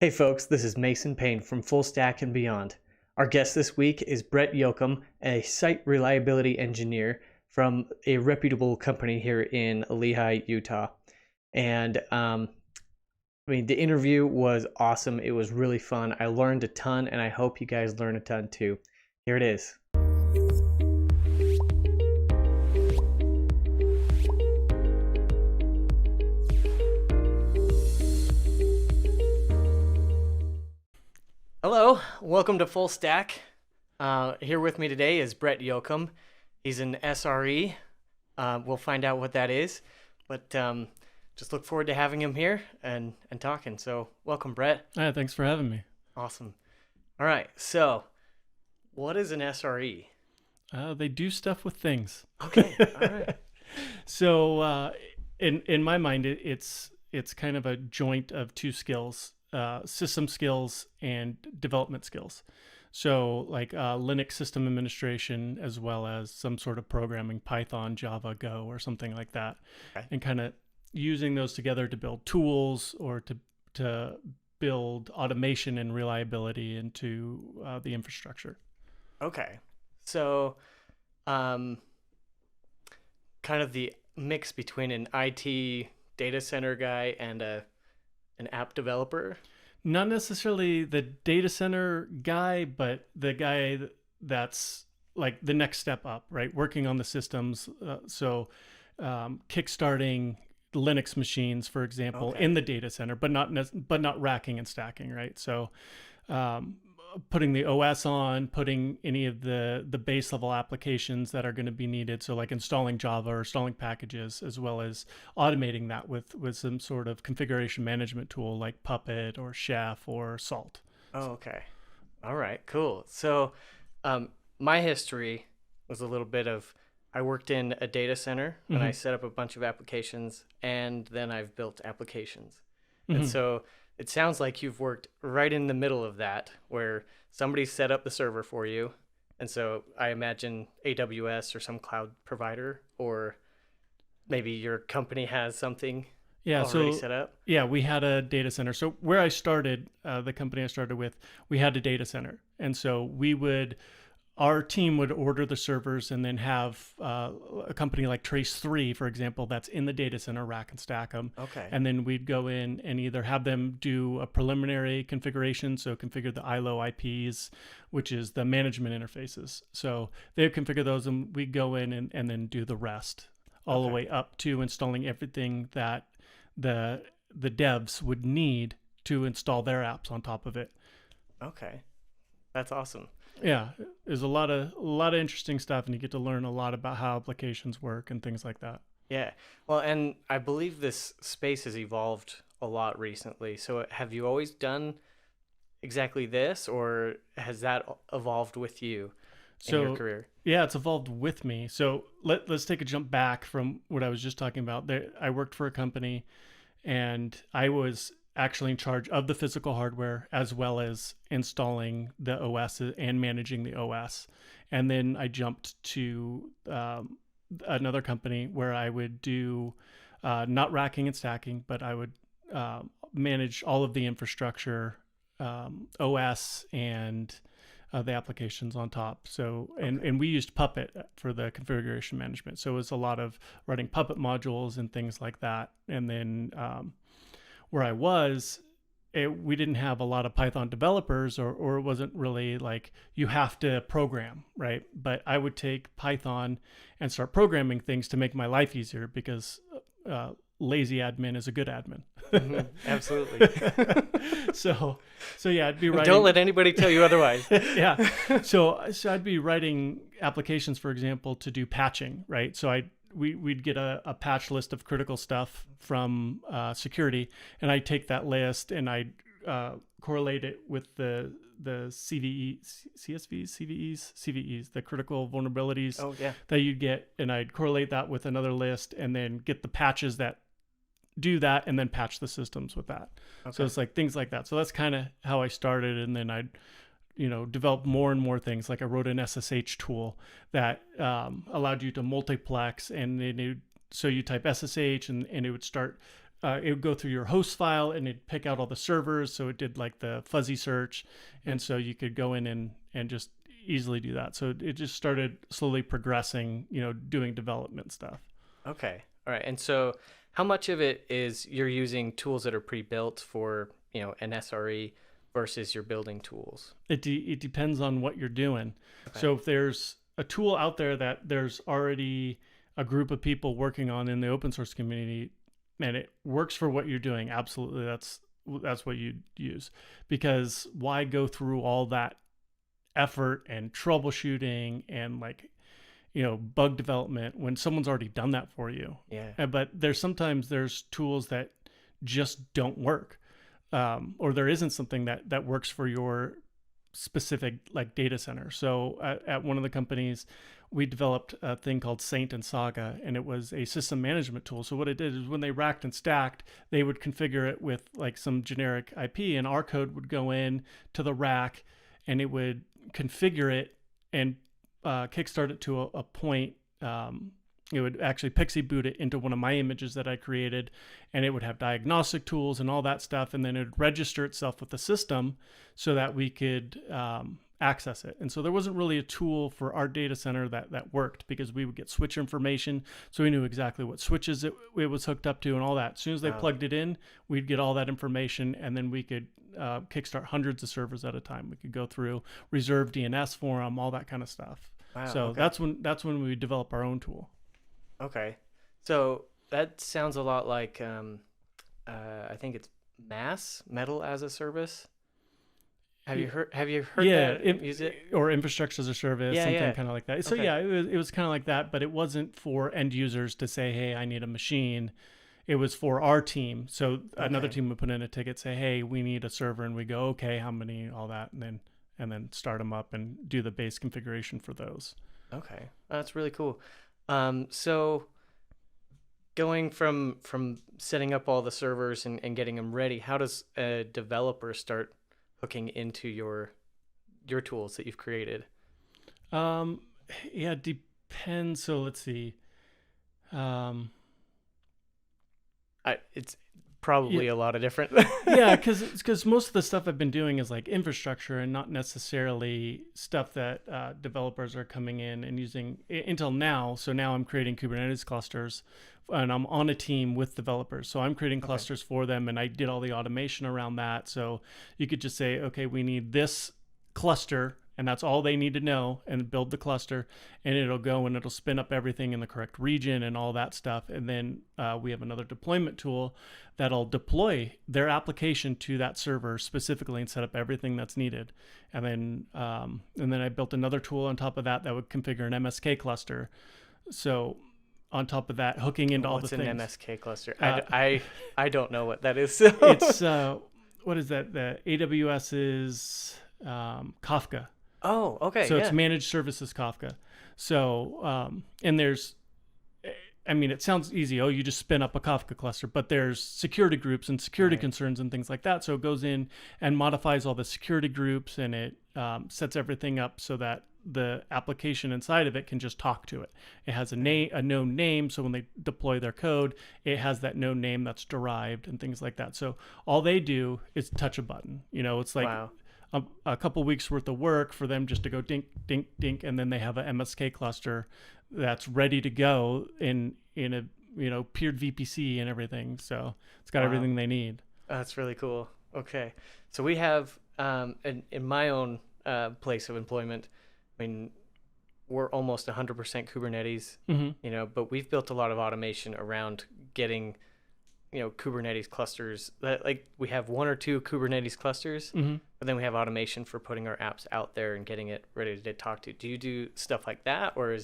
Hey folks, this is Mason Payne from Full Stack and Beyond. Our guest this week is Brett Yoakum, a site reliability engineer from a reputable company here in Lehi, Utah. And the interview was awesome. It was really fun. I learned a ton, and I hope you guys learn a ton too. Here it is. Hello, welcome to Full Stack. Here with me today is Brett Yoakum. He's an SRE. We'll find out what that is, but just look forward to having him here and talking. So welcome, Brett. Thanks for having me. Awesome. All right, so what is an SRE? They do stuff with things. Okay, all right. So in my mind, it's kind of a joint of two skills: system skills and development skills. So like Linux system administration, as well as some sort of programming, Python, Java, Go, or something like that, Okay. and kind of using those together to build tools or to build automation and reliability into the infrastructure. Okay. So kind of the mix between an IT data center guy and an app developer. Not necessarily the data center guy, but the guy that's like the next step up, right? Working on the systems. Kickstarting Linux machines, for example, Okay. in the data center, but not racking and stacking, right? So putting the OS on, putting any of the base level applications that are going to be needed. So like installing Java or installing packages, as well as automating that with some sort of configuration management tool like Puppet or Chef or Salt. Oh, okay. All right, cool. So my history was a little bit of I worked in a data center and I set up a bunch of applications, and then I've built applications. And so it sounds like you've worked right in the middle of that, where somebody set up the server for you. And so I imagine AWS or some cloud provider, or maybe your company has something already set up. Yeah, we had a data center. So where I started, the company I started with, we had a data center. And so our team would order the servers and then have a company like Trace3, for example, that's in the data center, rack and stack them. Okay. And then we'd go in and either have them do a preliminary configuration, so configure the ILO IPs, which is the management interfaces. So they would configure those, and we'd go in and then do the rest, all the way up to installing everything that the devs would need to install their apps on top of it. Okay. That's awesome. Yeah, there's a lot of interesting stuff, and you get to learn a lot about how applications work and things like that. Yeah. Well, and I believe this space has evolved a lot recently. So have you always done exactly this, or has that evolved with you in your career? Yeah, it's evolved with me. So let's take a jump back from what I was just talking about. I worked for a company, and I was actually in charge of the physical hardware as well as installing the OS and managing the OS. And then I jumped to another company where I would do not racking and stacking, but I would manage all of the infrastructure, OS, and the applications on top. So, and we used Puppet for the configuration management. So it was a lot of running Puppet modules and things like that. And then where I was, we didn't have a lot of Python developers, or it wasn't really like you have to program, right? But I would take Python and start programming things to make my life easier, because lazy admin is a good admin. Absolutely. So yeah, I'd be writing. Don't let anybody tell you otherwise. Yeah. So I'd be writing applications, for example, to do patching, right? So we'd get a patch list of critical stuff from security, and I'd take that list and I'd correlate it with the CVEs, the critical vulnerabilities that you'd get, and I'd correlate that with another list, and then get the patches that do that, and then patch the systems with that. Okay. So it's like things like that. So that's kind of how I started, and then I'd develop more and more things. Like I wrote an SSH tool that allowed you to multiplex, and so you type SSH, and it would start it would go through your host file and it'd pick out all the servers. So it did like the fuzzy search. And so you could go in and just easily do that. So it just started slowly progressing, doing development stuff. Okay. All right. And so how much of it is you're using tools that are pre-built for, an SRE versus you're building tools? It depends on what you're doing. Okay. So if there's a tool out there that there's already a group of people working on in the open source community and it works for what you're doing, absolutely that's what you'd use. Because why go through all that effort and troubleshooting and bug development when someone's already done that for you? Yeah. But sometimes there's tools that just don't work, or there isn't something that works for your specific data center. So at one of the companies, we developed a thing called Saint and Saga, and it was a system management tool. So what it did is when they racked and stacked, they would configure it with some generic IP, and our code would go in to the rack and it would configure it and kickstart it to a point. It would actually pixie boot it into one of my images that I created, and it would have diagnostic tools and all that stuff. And then it would register itself with the system so that we could access it. And so there wasn't really a tool for our data center that worked, because we would get switch information. So we knew exactly what switches it was hooked up to and all that. As soon as they plugged it in, we'd get all that information, and then we could kickstart hundreds of servers at a time. We could go through, reserve DNS for them, all that kind of stuff. Wow, so okay. that's when we develop our own tool. Okay. So that sounds a lot like, I think it's Metal as a Service. Have you heard that? Use it? Or infrastructure as a service, something kind of like that. So okay. yeah, it was kind of like that, but it wasn't for end users to say, hey, I need a machine. It was for our team. So another team would put in a ticket, say, hey, we need a server, and we go, okay, how many, all that, and then start them up and do the base configuration for those. Okay, that's really cool. So going from setting up all the servers and getting them ready, how does a developer start hooking into your tools that you've created? Yeah, it depends. So let's see. It's probably a lot of different. Yeah, because most of the stuff I've been doing is like infrastructure and not necessarily stuff that developers are coming in and using until now. So now I'm creating Kubernetes clusters, and I'm on a team with developers. So I'm creating clusters for them, and I did all the automation around that. So you could just say, okay, we need this cluster, and that's all they need to know, and build the cluster, and it'll go and it'll spin up everything in the correct region and all that stuff. And then we have another deployment tool that'll deploy their application to that server specifically and set up everything that's needed. And then I built another tool on top of that would configure an MSK cluster. So on top of that, hooking into all the things. What's an MSK cluster? I don't know what that is. So. It's what is that? The AWS's Kafka. Oh, okay. So it's managed services Kafka. So, and there's, it sounds easy. Oh, you just spin up a Kafka cluster, but there's security groups and security concerns and things like that. So it goes in and modifies all the security groups, and it sets everything up so that the application inside of it can just talk to it. It has a known name. So when they deploy their code, it has that known name that's derived and things like that. So all they do is touch a button. It's like, wow. A couple weeks worth of work for them just to go dink, dink, dink, and then they have a MSK cluster that's ready to go in a peered VPC and everything. So it's got everything they need. That's really cool. Okay, so we have in my own place of employment, we're almost 100% Kubernetes, but we've built a lot of automation around getting Kubernetes clusters. We have one or two Kubernetes clusters, but then we have automation for putting our apps out there and getting it ready to talk to. Do you do stuff like that, or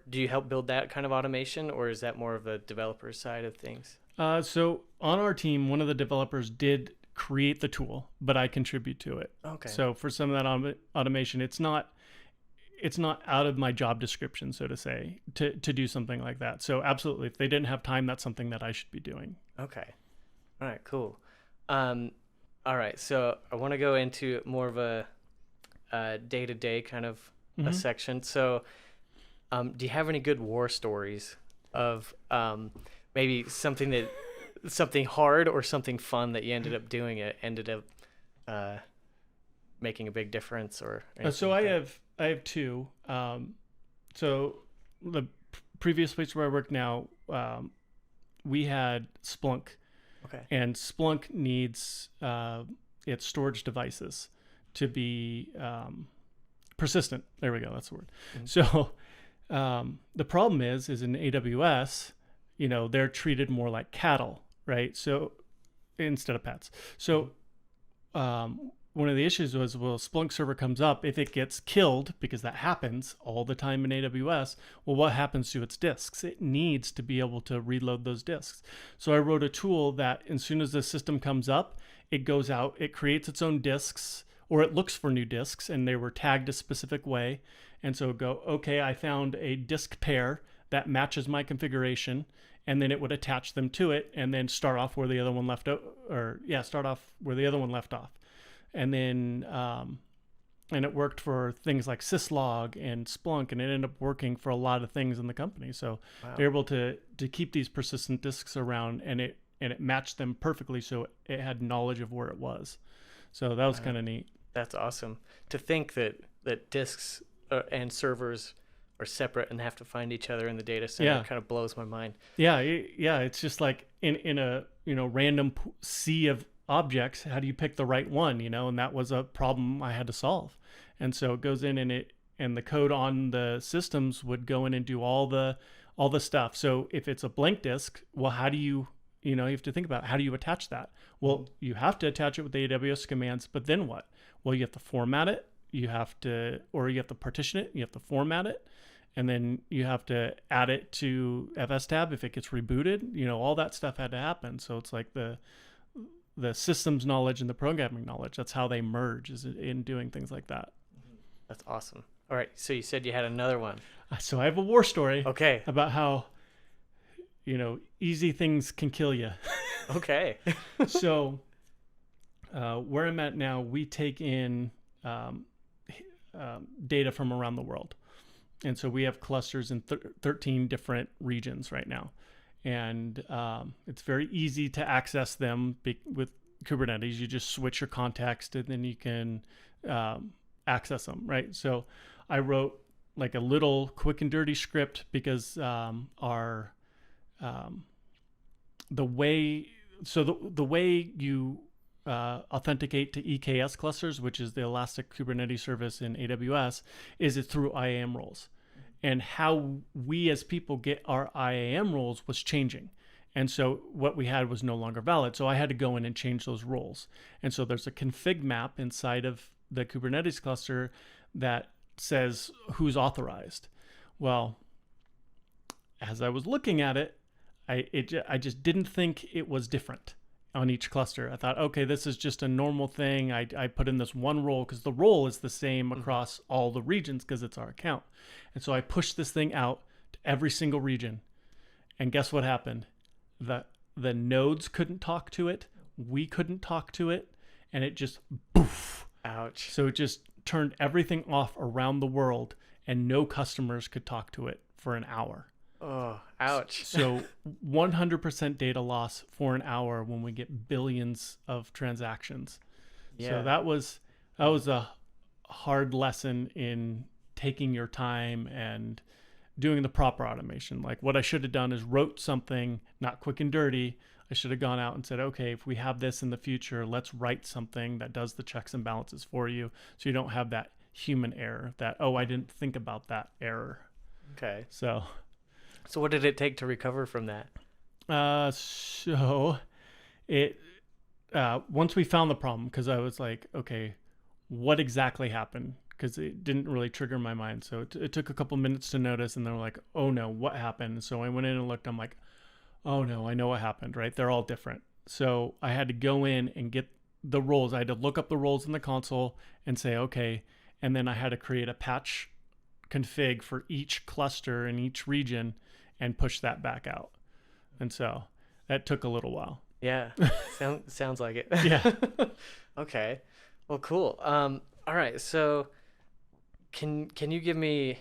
do you help build that kind of automation, or is that more of a developer side of things? So on our team, one of the developers did create the tool, but I contribute to it. Okay. So for some of that automation, it's not out of my job description, so to say, to do something like that. So absolutely, if they didn't have time, that's something that I should be doing. Okay. All right, cool. All right, so I want to go into more of a day-to-day kind of a section. So do you have any good war stories of maybe something something hard or something fun that you ended up doing it ended up making a big difference or anything So like I that? have two. So the previous place where I work now, we had Splunk, Okay. and Splunk needs its storage devices to be persistent. There we go. That's the word. Mhm. So the problem is in AWS, they're treated more like cattle, right? So instead of pets. So one of the issues was, well, Splunk server comes up, if it gets killed, because that happens all the time in AWS, well, what happens to its disks? It needs to be able to reload those disks. So I wrote a tool that as soon as the system comes up, it goes out, it creates its own disks, or it looks for new disks, and they were tagged a specific way. And so go, okay, I found a disk pair that matches my configuration, and then it would attach them to it, and then start off where the other one left off. And then and it worked for things like syslog and Splunk, and it ended up working for a lot of things in the company. So Wow. they're able to keep these persistent disks around, and it matched them perfectly, so it had knowledge of where it was. So that was Wow. kind of neat. That's awesome. To think that disks and servers are separate and have to find each other in the data center Yeah, kind of blows my mind. yeah, yeah. It's just like in a random sea of objects, how do you pick the right one? And that was a problem I had to solve. And so it goes in, and the code on the systems would go in and do all the stuff. So if it's a blank disk, well, how do you have to think about how do you attach that? Well, you have to attach it with the AWS commands, but then what? Well, you have to format it. You have to partition it. You have to format it. And then you have to add it to FSTab if it gets rebooted. All that stuff had to happen. So it's like the systems knowledge and the programming knowledge. That's how they merge, is in doing things like that. That's awesome. All right. So you said you had another one. So I have a war story Okay. about how easy things can kill you. Okay. So where I'm at now, we take in data from around the world. And so we have clusters in 13 different regions right now. And it's very easy to access them with Kubernetes. You just switch your context and then you can access them, right? So I wrote like a little quick and dirty script because the way you authenticate to EKS clusters, which is the Elastic Kubernetes Service in AWS, is it through IAM roles. And how we as people get our IAM roles was changing. And so what we had was no longer valid. So I had to go in and change those roles. And so there's a config map inside of the Kubernetes cluster that says who's authorized. Well, as I was looking at it, I just didn't think it was different on each cluster. I thought, okay, this is just a normal thing. I put in this one role because the role is the same across all the regions because it's our account. And so I pushed this thing out to every single region. And guess what happened? The nodes couldn't talk to it. We couldn't talk to it. And it just poof. Ouch. So it just turned everything off around the world, and no customers could talk to it for an hour. Oh, ouch. So 100% data loss for an hour when we get billions of transactions. Yeah. So that was a hard lesson in taking your time and doing the proper automation. Like what I should have done is wrote something, not quick and dirty. I should have gone out and said, okay, if we have this in the future, let's write something that does the checks and balances for you, so you don't have that human error, that, oh, I didn't think about that error. Okay. So what did it take to recover from that? So it once we found the problem, because I was like, okay, what exactly happened? Because it didn't really trigger my mind. So it took a couple minutes to notice, and then we're like, oh no, what happened? So I went in and looked. I'm like, oh no, I know what happened, right? They're all different. So I had to go in and get the roles. I had to look up the roles in the console and say, okay, and then I had to create a patch config for each cluster in each region and push that back out. And so that took a little while. Yeah. Sounds like it. Yeah. Okay. Well, cool. All right. So can you give me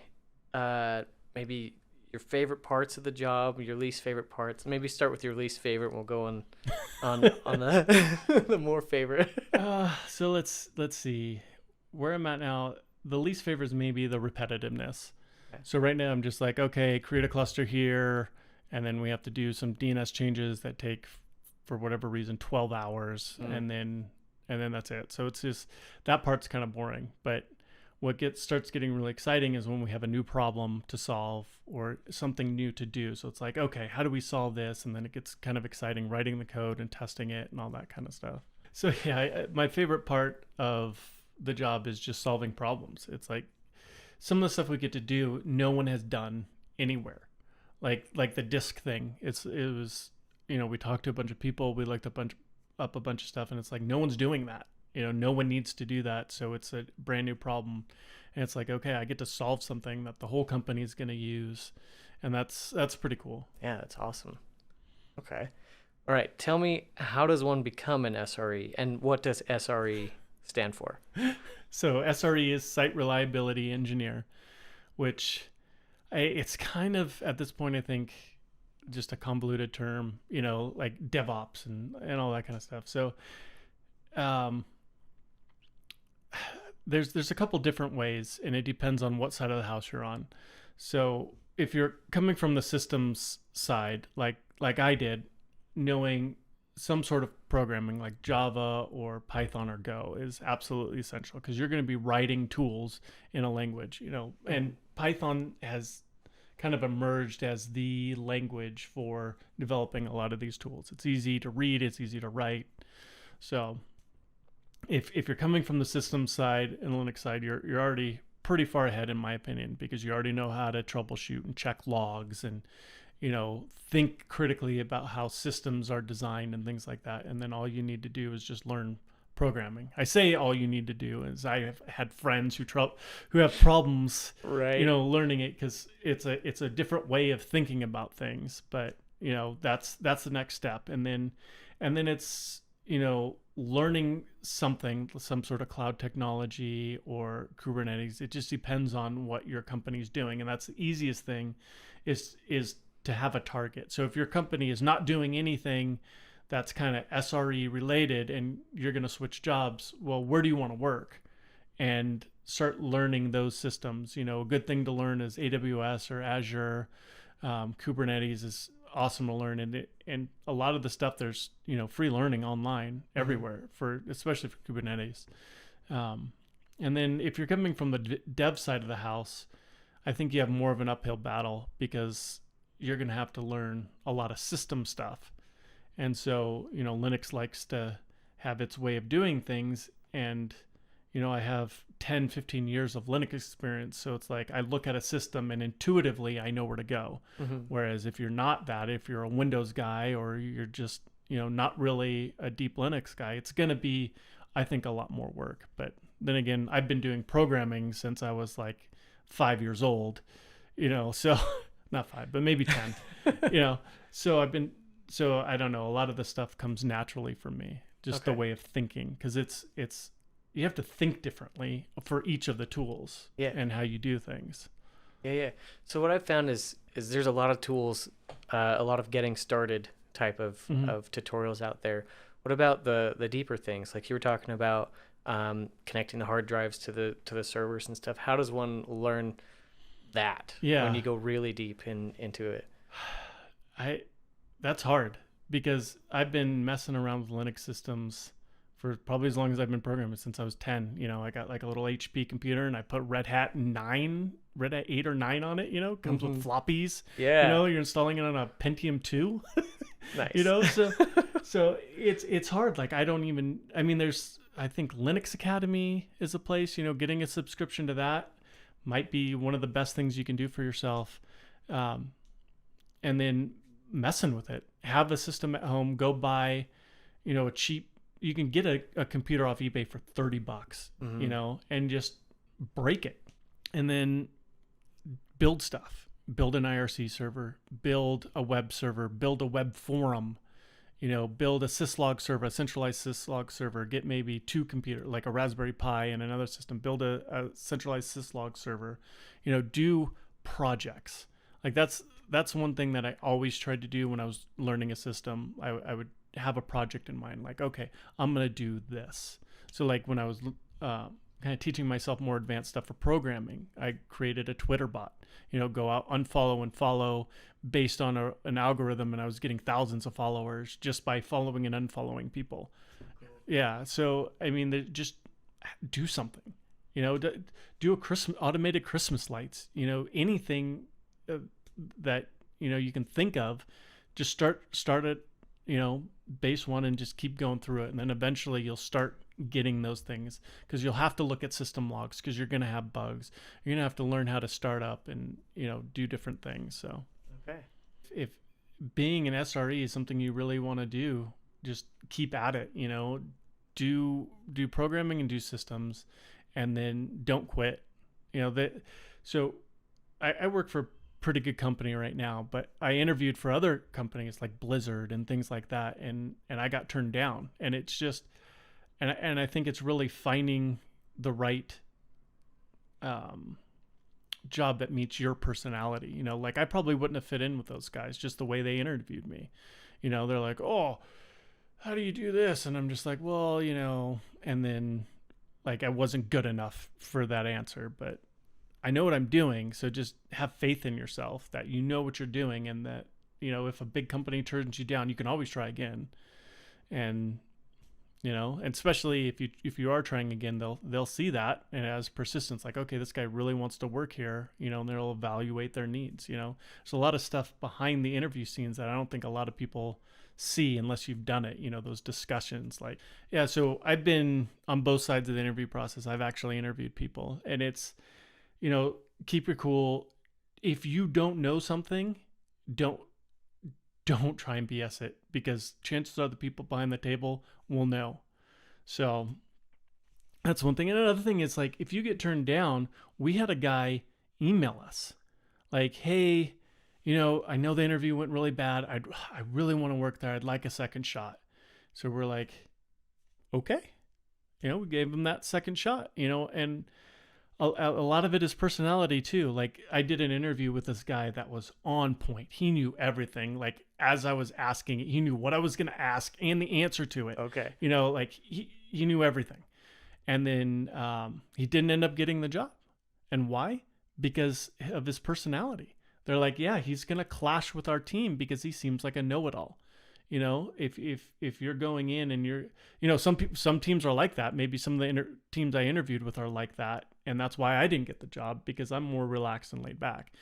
maybe your favorite parts of the job, your least favorite parts. Maybe start with your least favorite, and we'll go on the the more favorite. So let's see where I'm at now. The least favorite is maybe the repetitiveness. Okay. So right now I'm just like, okay, create a cluster here, and then we have to do some DNS changes that take, for whatever reason, 12 hours, and then that's it. So it's just that part's kind of boring. But what starts getting really exciting is when we have a new problem to solve or something new to do. So it's like, okay, how do we solve this? And then it gets kind of exciting writing the code and testing it and all that kind of stuff. So yeah, my favorite part of the job is just solving problems. It's like some of the stuff we get to do, no one has done anywhere. Like the disk thing. It was, we talked to a bunch of people, we looked up a bunch of stuff, and it's like no one's doing that. No one needs to do that. So it's a brand new problem. And it's like, okay, I get to solve something that the whole company is going to use. And that's pretty cool. Yeah, that's awesome. Okay. All right. Tell me, how does one become an SRE, and what does SRE stand for? So SRE is Site Reliability Engineer, which it's kind of, at this point, I think, just a convoluted term, like DevOps and all that kind of stuff. So there's a couple different ways, and it depends on what side of the house you're on. So if you're coming from the systems side, like I did, knowing some sort of programming like Java or Python or Go is absolutely essential, because you're going to be writing tools in a language, and Python has kind of emerged as the language for developing a lot of these tools. It's easy to read, it's easy to write. So if you're coming from the systems side and Linux side, you're already pretty far ahead, in my opinion, because you already know how to troubleshoot and check logs and think critically about how systems are designed and things like that. And then all you need to do is just learn programming. I say all you need to do, is I have had friends who have problems, right? Learning it, because it's a different way of thinking about things. But that's the next step, and then it's learning some sort of cloud technology or Kubernetes. It just depends on what your company's doing, and that's the easiest thing is to have a target. So if your company is not doing anything that's kind of SRE related and you're going to switch jobs, well, where do you want to work? And start learning those systems. A good thing to learn is AWS or Azure. Kubernetes is awesome to learn, and a lot of the stuff there's free learning online everywhere, especially for Kubernetes. And then if you're coming from the dev side of the house, I think you have more of an uphill battle, because you're going to have to learn a lot of system stuff. And so, Linux likes to have its way of doing things. And, I have 10, 15 years of Linux experience. So it's like I look at a system and intuitively I know where to go. Mm-hmm. Whereas if you're not that, if you're a Windows guy or you're just, not really a deep Linux guy, it's going to be, I think, a lot more work. But then again, I've been doing programming since I was like 5 years old, so not 5, but maybe 10, so I don't know. A lot of the stuff comes naturally for me, just the way of thinking, because it's you have to think differently for each of the tools and how you do things. Yeah. So what I've found is there's a lot of tools, a lot of getting started type of tutorials out there. What about the deeper things? Like you were talking about connecting the hard drives to the servers and stuff. How does one learn that when you go really deep into it? That's hard, because I've been messing around with Linux systems for probably as long as I've been programming, since I was 10. I got like a little HP computer, and I put Red Hat 8 or 9 on it, comes with floppies. Yeah. You're installing it on a Pentium 2. Nice. So it's hard. Like I think Linux Academy is a place, getting a subscription to that might be one of the best things you can do for yourself. And then messing with it, have a system at home, go buy, a cheap, you can get a computer off eBay for $30, and just break it, and then build stuff, build an IRC server, build a web server, build a web forum, build a syslog server, a centralized syslog server, get maybe 2 computers, like a Raspberry Pi and another system, build a centralized syslog server, do projects. Like that's one thing that I always tried to do when I was learning a system. I would have a project in mind, like, okay, I'm gonna do this. So like when I was kind of teaching myself more advanced stuff for programming, I created a Twitter bot. Go out, unfollow and follow based on an algorithm, and I was getting thousands of followers just by following and unfollowing people. Yeah, so I mean, just do something. Do a automated Christmas lights. Anything that you can think of. Just start at base one and just keep going through it, and then eventually you'll start getting those things, because you'll have to look at system logs, because you're going to have bugs. You're going to have to learn how to start up and do different things. So okay, if being an SRE is something you really want to do, just keep at it. Do programming and do systems, and then don't quit. So I work for a pretty good company right now, but I interviewed for other companies like Blizzard and things like that, and I got turned down. And it's just, and I think it's really finding the right job that meets your personality. Like I probably wouldn't have fit in with those guys, just the way they interviewed me. They're like, oh, how do you do this? And I'm just like, well, and then like I wasn't good enough for that answer, but I know what I'm doing. So just have faith in yourself that you know what you're doing, and that, if a big company turns you down, you can always try again. And, and especially if you are trying again, they'll see that, and as persistence, like, okay, this guy really wants to work here, and they'll evaluate their needs. There's a lot of stuff behind the interview scenes that I don't think a lot of people see unless you've done it, those discussions. Like, yeah, so I've been on both sides of the interview process. I've actually interviewed people, and it's, keep your cool. If you don't know something, don't try and BS it, because chances are the people behind the table will know. So that's one thing. And another thing is, like, if you get turned down, we had a guy email us like, hey, I know the interview went really bad. I really want to work there. I'd like a second shot. So we're like, okay, we gave him that second shot, and a lot of it is personality too. Like I did an interview with this guy that was on point. He knew everything. Like as I was asking it, he knew what I was going to ask and the answer to it. Okay. Like he knew everything. And then he didn't end up getting the job. And why? Because of his personality. They're like, yeah, he's going to clash with our team because he seems like a know-it-all. If you're going in and you're, some teams are like that. Maybe some of the teams I interviewed with are like that. And that's why I didn't get the job, because I'm more relaxed and laid back.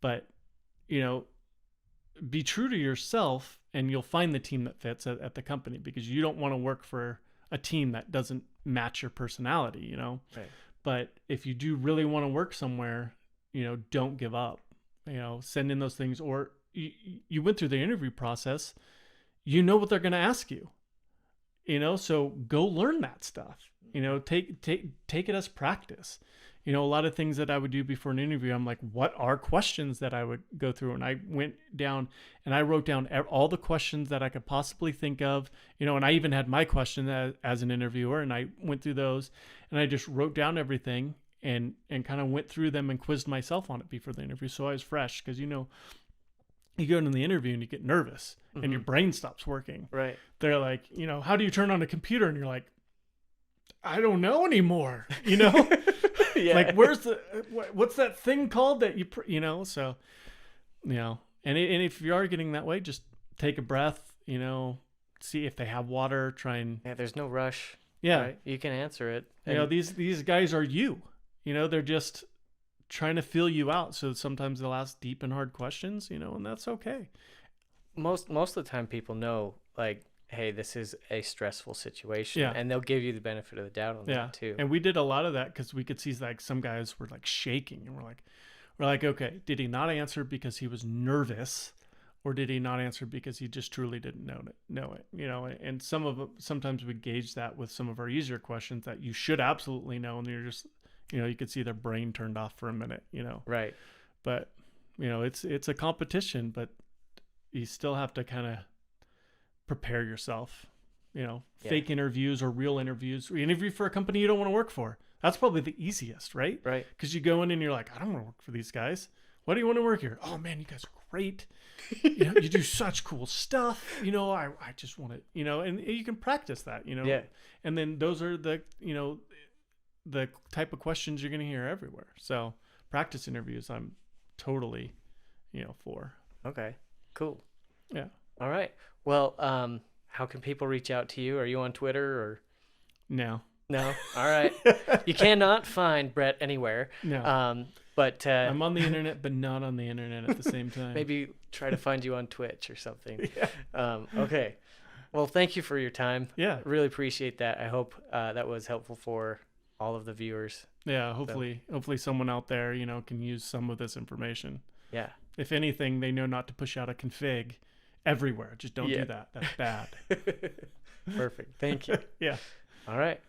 But, be true to yourself, and you'll find the team that fits at the company, because you don't want to work for a team that doesn't match your personality, Right. But if you do really want to work somewhere, don't give up, send in those things, or you went through the interview process, what they're going to ask you, so go learn that stuff, take it as practice. A lot of things that I would do before an interview, I'm like, what are questions that I would go through? And I went down and I wrote down all the questions that I could possibly think of, and I even had my question as an interviewer, and I went through those, and I just wrote down everything and kind of went through them and quizzed myself on it before the interview. So I was fresh, because, you go into the interview and you get nervous, mm-hmm. and your brain stops working. Right. They're like, how do you turn on a computer? And you're like, I don't know anymore, Yeah. Like, what's that thing called that so, and if you are getting that way, just take a breath, see if they have water, try and. Yeah, there's no rush. Yeah. Right? You can answer it. These guys are they're just trying to fill you out. So sometimes they'll ask deep and hard questions, and that's okay. Most of the time people know, like, hey, this is a stressful situation. Yeah. And they'll give you the benefit of the doubt on that too. And we did a lot of that, because we could see, like, some guys were like shaking, and we're like, okay, did he not answer because he was nervous, or did he not answer because he just truly didn't know it? And sometimes we gauge that with some of our easier questions that you should absolutely know. And you're just, you could see their brain turned off for a minute, Right. But, it's a competition, but you still have to kind of prepare yourself, fake interviews or real interviews. We interview for a company you don't want to work for. That's probably the easiest, right? Right. Because you go in and you're like, I don't want to work for these guys. Why do you want to work here? Oh man, you guys are great. You do such cool stuff. I just want to, and you can practice that, Yeah. and then those are the, the type of questions you're going to hear everywhere. So practice interviews, I'm totally, for. Okay, cool. Yeah. All right. Well, how can people reach out to you? Are you on Twitter or? No. No. All right. You cannot find Brett anywhere. No. But I'm on the internet, but not on the internet at the same time. maybe try to find you on Twitch or something. Yeah. Okay. Well, thank you for your time. Yeah. Really appreciate that. I hope that was helpful for all of the viewers. Yeah. Hopefully someone out there, can use some of this information. Yeah. If anything, they know not to push out a config everywhere. Just don't do that. That's bad. Perfect. Thank you. Yeah. All right.